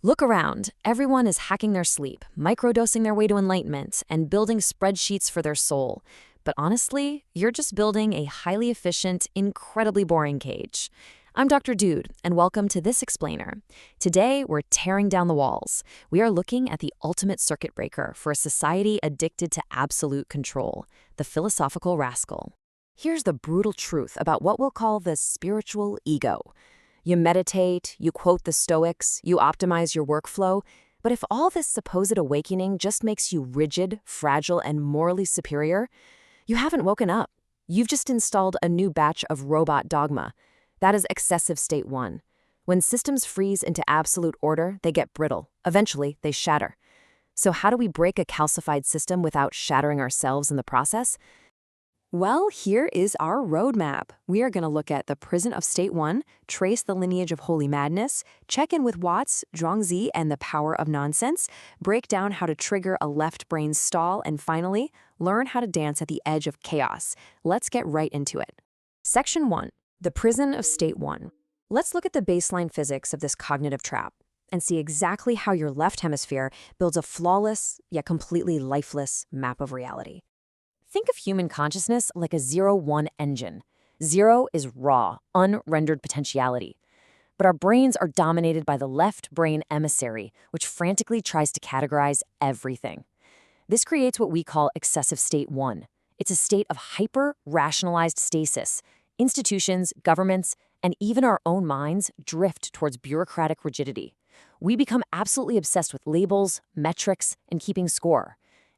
Look around. Everyone is hacking their sleep, microdosing their way to enlightenment, and building spreadsheets for their soul. But honestly, you're just building a highly efficient, incredibly boring cage. I'm Dr. Dude, and welcome to This Explainer. Today, we're tearing down the walls. We are looking at the ultimate circuit breaker for a society addicted to absolute control, the Philosophical Rascal. Here's the brutal truth about what we'll call the spiritual ego. You meditate, you quote the Stoics, you optimize your workflow, but if all this supposed awakening just makes you rigid, fragile, and morally superior, you haven't woken up. You've just installed a new batch of robot dogma. That is excessive state 1. When systems freeze into absolute order, they get brittle. Eventually, they shatter. So how do we break a calcified system without shattering ourselves in the process? Well, here is our roadmap. We are going to look at the prison of state 1, trace the lineage of holy madness, check in with Watts, Zhuangzi, and the power of nonsense, break down how to trigger a left brain stall, and finally, learn how to dance at the edge of chaos. Let's get right into it. Section 1. The prison of state 1. Let's look at the baseline physics of this cognitive trap and see exactly how your left hemisphere builds a flawless, yet completely lifeless map of reality. Think of human consciousness like a 0-1 engine. 0 is raw, unrendered potentiality. But our brains are dominated by the left brain emissary, which frantically tries to categorize everything. This creates what we call excessive state 1. It's a state of hyper-rationalized stasis. Institutions, governments, and even our own minds drift towards bureaucratic rigidity. We become absolutely obsessed with labels, metrics, and keeping score.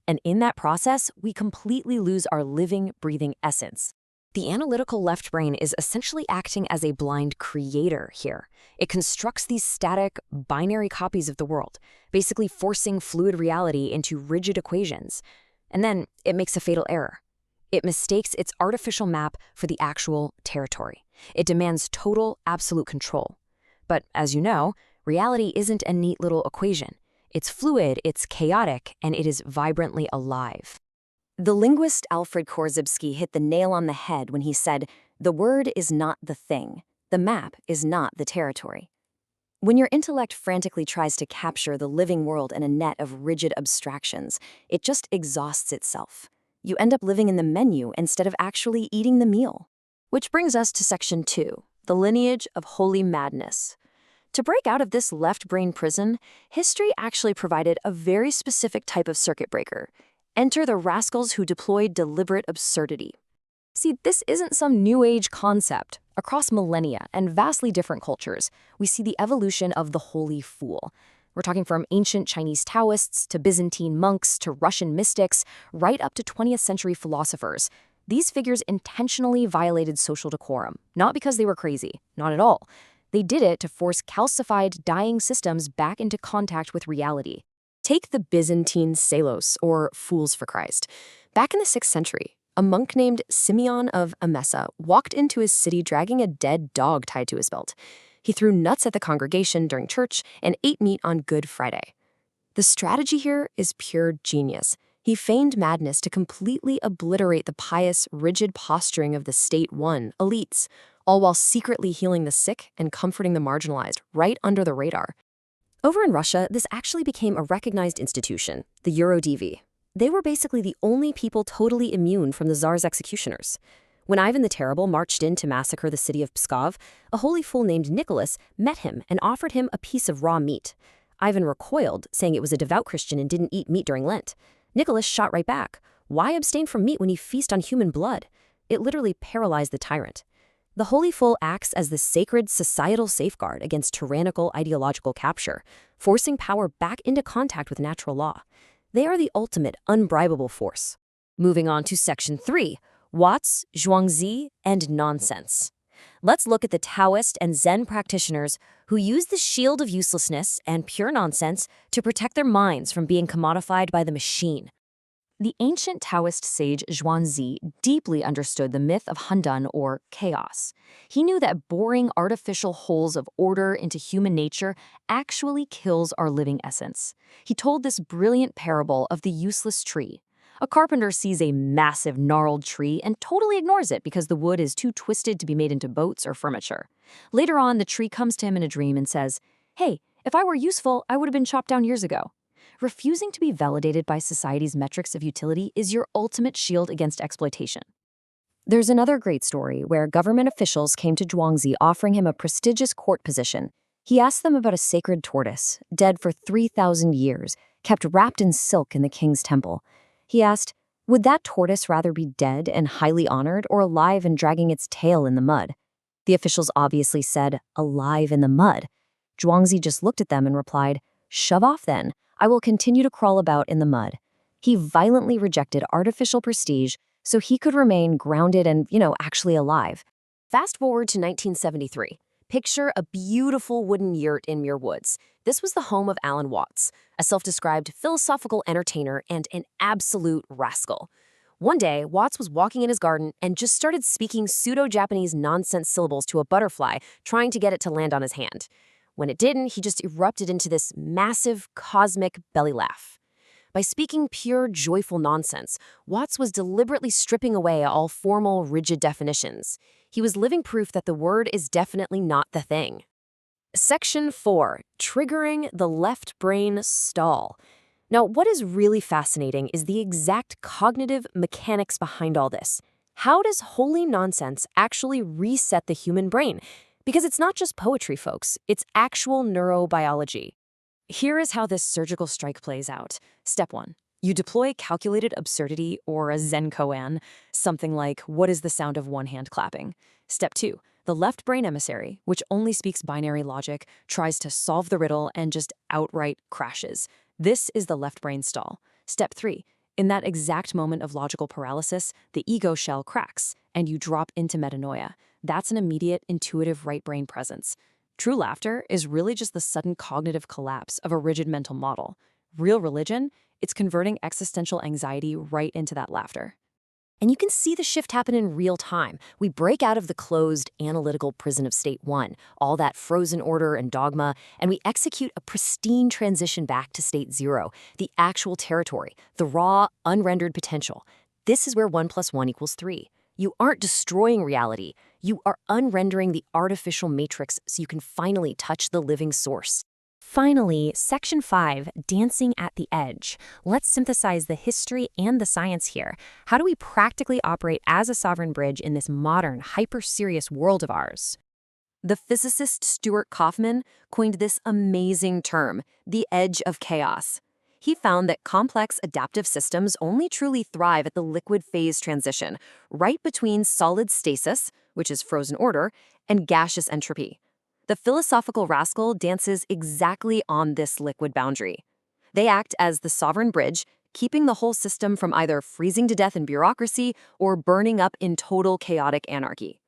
And in that process, we completely lose our living, breathing essence. The analytical left brain is essentially acting as a blind creator here. It constructs these static, binary copies of the world, basically forcing fluid reality into rigid equations. And then it makes a fatal error. It mistakes its artificial map for the actual territory. It demands total, absolute control. But as you know, reality isn't a neat little equation. It's fluid, it's chaotic, and it is vibrantly alive. The linguist Alfred Korzybski hit the nail on the head when he said, "The word is not the thing. The map is not the territory." When your intellect frantically tries to capture the living world in a net of rigid abstractions, it just exhausts itself. You end up living in the menu instead of actually eating the meal. Which brings us to Section 2, the lineage of holy madness. To break out of this left brain prison, history actually provided a very specific type of circuit breaker. Enter the rascals who deployed deliberate absurdity. See, this isn't some new age concept. Across millennia and vastly different cultures, we see the evolution of the holy fool. We're talking from ancient Chinese Taoists to Byzantine monks to Russian mystics, right up to 20th century philosophers. These figures intentionally violated social decorum, not because they were crazy, not at all. They did it to force calcified, dying systems back into contact with reality. Take the Byzantine Salos, or Fools for Christ. Back in the 6th century, a monk named Symeon of Emesa walked into his city dragging a dead dog tied to his belt. He threw nuts at the congregation during church and ate meat on Good Friday. The strategy here is pure genius. He feigned madness to completely obliterate the pious, rigid posturing of the state 1 elites, all while secretly healing the sick and comforting the marginalized right under the radar. Over in Russia, this actually became a recognized institution, the Yurodivye. They were basically the only people totally immune from the Tsar's executioners. When Ivan the Terrible marched in to massacre the city of Pskov, a holy fool named Nicholas met him and offered him a piece of raw meat. Ivan recoiled, saying it was a devout Christian and didn't eat meat during Lent. Nicholas shot right back. Why abstain from meat when you feast on human blood? It literally paralyzed the tyrant. The holy fool acts as the sacred societal safeguard against tyrannical ideological capture, forcing power back into contact with natural law. They are the ultimate unbribable force. Moving on to Section 3, Watts, Zhuangzi, and nonsense. Let's look at the Taoist and Zen practitioners who use the shield of uselessness and pure nonsense to protect their minds from being commodified by the machine. The ancient Taoist sage Zhuangzi deeply understood the myth of Handan, or chaos. He knew that boring artificial holes of order into human nature actually kills our living essence. He told this brilliant parable of the useless tree. A carpenter sees a massive gnarled tree and totally ignores it because the wood is too twisted to be made into boats or furniture. Later on, the tree comes to him in a dream and says, "Hey, If I were useful, I would have been chopped down years ago. Refusing to be validated by society's metrics of utility is your ultimate shield against exploitation. There's another great story where government officials came to Zhuangzi offering him a prestigious court position. He asked them about a sacred tortoise, dead for 3,000 years, kept wrapped in silk in the king's temple. He asked, would that tortoise rather be dead and highly honored or alive and dragging its tail in the mud? The officials obviously said, alive in the mud. Zhuangzi just looked at them and replied, shove off then. I will continue to crawl about in the mud. He violently rejected artificial prestige so he could remain grounded and, actually alive. Fast forward to 1973. Picture a beautiful wooden yurt in Muir Woods. This was the home of Alan Watts, a self-described philosophical entertainer and an absolute rascal. One day, Watts was walking in his garden and just started speaking pseudo-Japanese nonsense syllables to a butterfly, trying to get it to land on his hand. When it didn't, he just erupted into this massive, cosmic belly laugh. By speaking pure, joyful nonsense, Watts was deliberately stripping away all formal, rigid definitions. He was living proof that the word is definitely not the thing. Section 4. Triggering the left brain stall. Now, what is really fascinating is the exact cognitive mechanics behind all this. How does holy nonsense actually reset the human brain? Because it's not just poetry, folks. It's actual neurobiology. Here is how this surgical strike plays out. Step 1. You deploy calculated absurdity or a Zen koan, something like, what is the sound of one hand clapping? Step 2. The left brain emissary, which only speaks binary logic, tries to solve the riddle and just outright crashes. This is the left brain stall. Step 3. In that exact moment of logical paralysis, the ego shell cracks, and you drop into metanoia. That's an immediate, intuitive right brain presence. True laughter is really just the sudden cognitive collapse of a rigid mental model. Real religion, it's converting existential anxiety right into that laughter. And you can see the shift happen in real time. We break out of the closed, analytical prison of state 1, all that frozen order and dogma, and we execute a pristine transition back to state 0, the actual territory, the raw, unrendered potential. This is where 1 + 1 = 3. You aren't destroying reality. You are unrendering the artificial matrix so you can finally touch the living source. Finally, Section 5, Dancing at the Edge. Let's synthesize the history and the science here. How do we practically operate as a sovereign bridge in this modern, hyper-serious world of ours? The physicist Stuart Kauffman coined this amazing term, the edge of chaos. He found that complex adaptive systems only truly thrive at the liquid phase transition, right between solid stasis, which is frozen order, and gaseous entropy. The Philosophical Rascal dances exactly on this liquid boundary. They act as the sovereign bridge, keeping the whole system from either freezing to death in bureaucracy or burning up in total chaotic anarchy.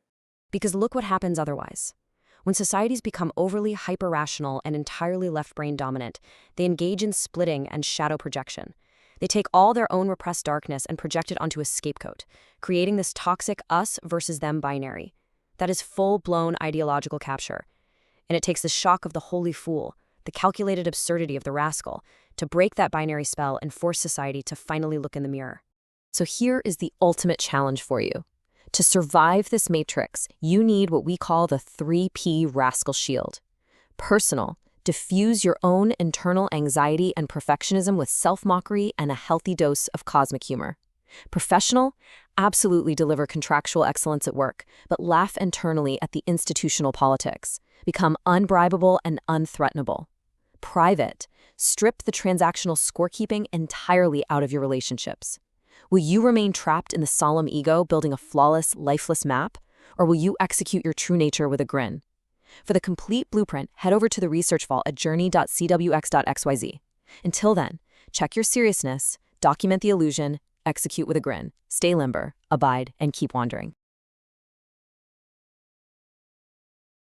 Because look what happens otherwise. When societies become overly hyper-rational and entirely left-brain dominant, they engage in splitting and shadow projection. They take all their own repressed darkness and project it onto a scapegoat, creating this toxic us versus them binary. That is full-blown ideological capture. And it takes the shock of the holy fool, the calculated absurdity of the rascal, to break that binary spell and force society to finally look in the mirror. So here is the ultimate challenge for you. To survive this matrix, you need what we call the 3P rascal shield. Personal, diffuse your own internal anxiety and perfectionism with self-mockery and a healthy dose of cosmic humor. Professional, absolutely deliver contractual excellence at work, but laugh internally at the institutional politics. Become unbribable and unthreatenable. Private, strip the transactional scorekeeping entirely out of your relationships. Will you remain trapped in the solemn ego building a flawless, lifeless map? Or will you execute your true nature with a grin? For the complete blueprint, head over to the research vault at journey.cwx.xyz. Until then, check your seriousness, document the illusion, execute with a grin, stay limber, abide, and keep wandering.